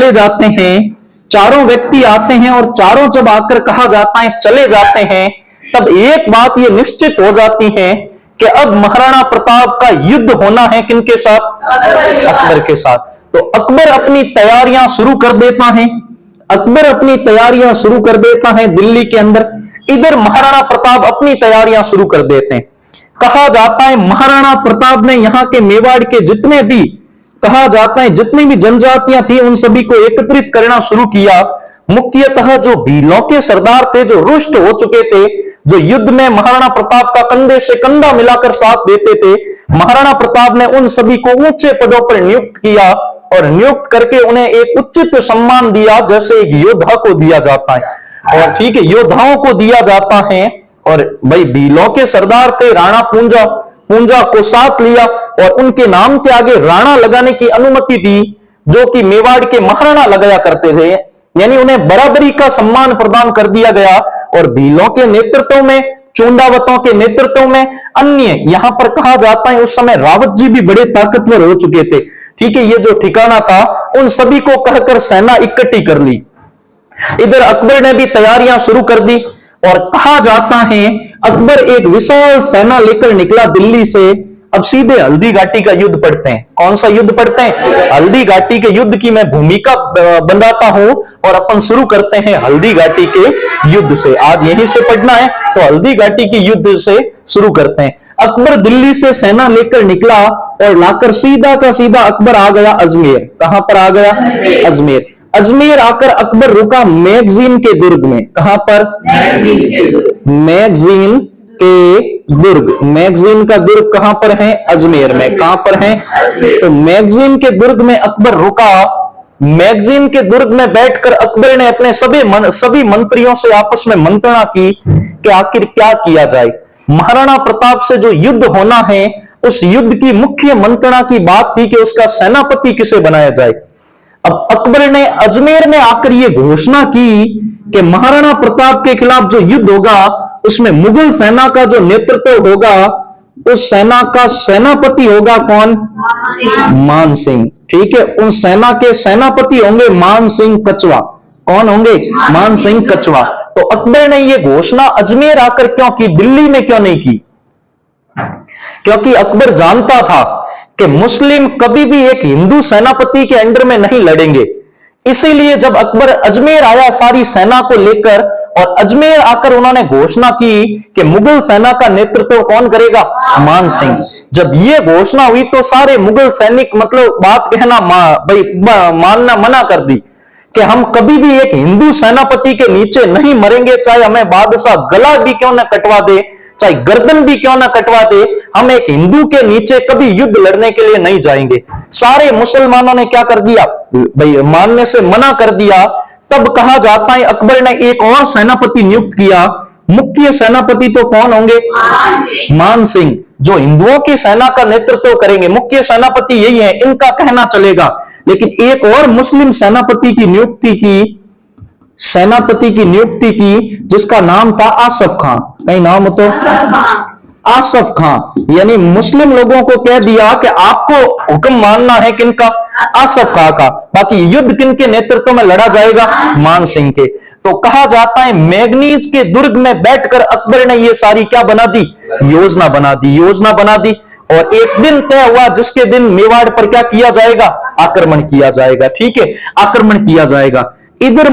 चले जाते हैं, चारों व्यक्ति आते हैं और चारों जब आकर कहा जाता है चले जाते हैं, तब एक बात ये निश्चित हो जाती है कि अब महाराणा प्रताप का युद्ध होना है किनके साथ? अकबर के साथ। तो अकबर अपनी तैयारियां शुरू कर देता है, अकबर अपनी तैयारियां शुरू कर देता है दिल्ली के अंदर। इधर महाराणा प्रताप अपनी तैयारियां शुरू कर देते हैं। कहा जाता है महाराणा प्रताप ने यहाँ के मेवाड़ के जितने भी, कहा जाता है जितनी भी जनजातियां थी उन सभी को एकत्रित करना शुरू किया। मुख्यतः जो भीलों के सरदार थे, जो रुष्ट हो चुके थे, जो युद्ध में महाराणा प्रताप का कंधे से कंधा मिलाकर साथ देते थे, महाराणा प्रताप ने उन सभी को ऊंचे पदों पर नियुक्त किया और नियुक्त करके उन्हें एक उचित सम्मान दिया, जैसे एक योद्धा को दिया जाता है। और ठीक है, योद्धाओं को दिया जाता है। और भाई भीलों के सरदार थे, राणा पूंजा को साथ लिया और उनके नाम के आगे राणा लगाने की अनुमति दी, जो कि मेवाड़ के महाराणा लगाया करते थे, यानी उन्हें बराबरी का सम्मान प्रदान कर दिया गया। और भीलों के नेतृत्व में, चुंडावतों के नेतृत्व में अन्य, यहां पर कहा जाता है उस समय रावत जी भी बड़े ताकतवर हो चुके थे। ठीक है, ये जो ठिकाना था उन सभी को कहकर सेना इकट्ठी कर ली। इधर अकबर ने भी तैयारियां शुरू कर दी और कहा जाता है अकबर एक विशाल सेना लेकर निकला दिल्ली से। अब सीधे हल्दी घाटी का युद्ध पढ़ते हैं। कौन सा युद्ध पढ़ते हैं? हल्दी घाटी के युद्ध की मैं भूमिका बनाता हूं और अपन शुरू करते हैं हल्दी घाटी के युद्ध से। आज यहीं से पढ़ना है तो हल्दी घाटी के युद्ध से शुरू करते हैं। अकबर दिल्ली से सेना लेकर निकला और लाकर सीधा का सीधा अकबर आ गया अजमेर। कहां पर आ गया? अजमेर। अजमेर आकर अकबर रुका मैगजीन के दुर्ग में। कहां पर? मैगजीन के दुर्ग। मैगजीन का दुर्ग कहां पर है? अजमेर में। कहां पर है? तो मैगजीन के दुर्ग में अकबर रुका। मैगजीन के दुर्ग में बैठकर अकबर ने अपने सभी मंत्रियों से आपस में मंत्रणा की कि आखिर क्या किया जाए। महाराणा प्रताप से जो युद्ध होना है, उस युद्ध की मुख्य मंत्रणा की बात थी कि उसका सेनापति किसे बनाया जाए। अब अकबर ने अजमेर में आकर यह घोषणा की कि महाराणा प्रताप के खिलाफ जो युद्ध होगा उसमें मुगल सेना का जो नेतृत्व होगा, उस सेना का सेनापति होगा कौन? मान सिंह। ठीक है, उन सेना के सेनापति होंगे मान सिंह कछवाह। कौन होंगे? मान सिंह कछवाह। तो अकबर ने यह घोषणा अजमेर आकर क्यों की, दिल्ली में क्यों नहीं की? क्योंकि अकबर जानता था कि मुस्लिम कभी भी एक हिंदू सेनापति के अंडर में नहीं लड़ेंगे। इसीलिए जब अकबर अजमेर आया सारी सेना को लेकर, और अजमेर आकर उन्होंने घोषणा की कि मुगल सेना का नेतृत्व कौन करेगा? मान सिंह। जब ये घोषणा हुई तो सारे मुगल सैनिक मतलब बात कहना भाई मानना मना कर दी कि हम कभी भी एक हिंदू सेनापति के नीचे नहीं मरेंगे, चाहे हमें बादशाह गला भी क्यों न कटवा दे, चाहे गर्दन भी क्यों ना कटवा दे, हम एक हिंदू के नीचे कभी युद्ध लड़ने के लिए नहीं जाएंगे। सारे मुसलमानों ने क्या कर दिया भाई? मानने से मना कर दिया। तब कहा जाता है अकबर ने एक और सेनापति नियुक्त किया। मुख्य सेनापति तो कौन होंगे? मान सिंह, जो हिंदुओं की सेना का नेतृत्व करेंगे। मुख्य सेनापति यही है, इनका कहना चलेगा। लेकिन एक और मुस्लिम सेनापति की नियुक्ति की, जिसका नाम था आसफ खां। कहीं नाम हो तो आसफ खां, यानी मुस्लिम लोगों को कह दिया कि आपको हुक्म मानना है किनका? आसफ खां का। बाकी युद्ध किनके नेतृत्व में लड़ा जाएगा? मान सिंह के। तो कहा जाता है मैगनीज के दुर्ग में बैठकर अकबर ने ये सारी क्या बना दी? योजना बना दी। और एक दिन तय हुआ जिसके दिन मेवाड़ पर क्या किया जाएगा? आक्रमण किया जाएगा। ठीक है, आक्रमण किया जाएगा। इधर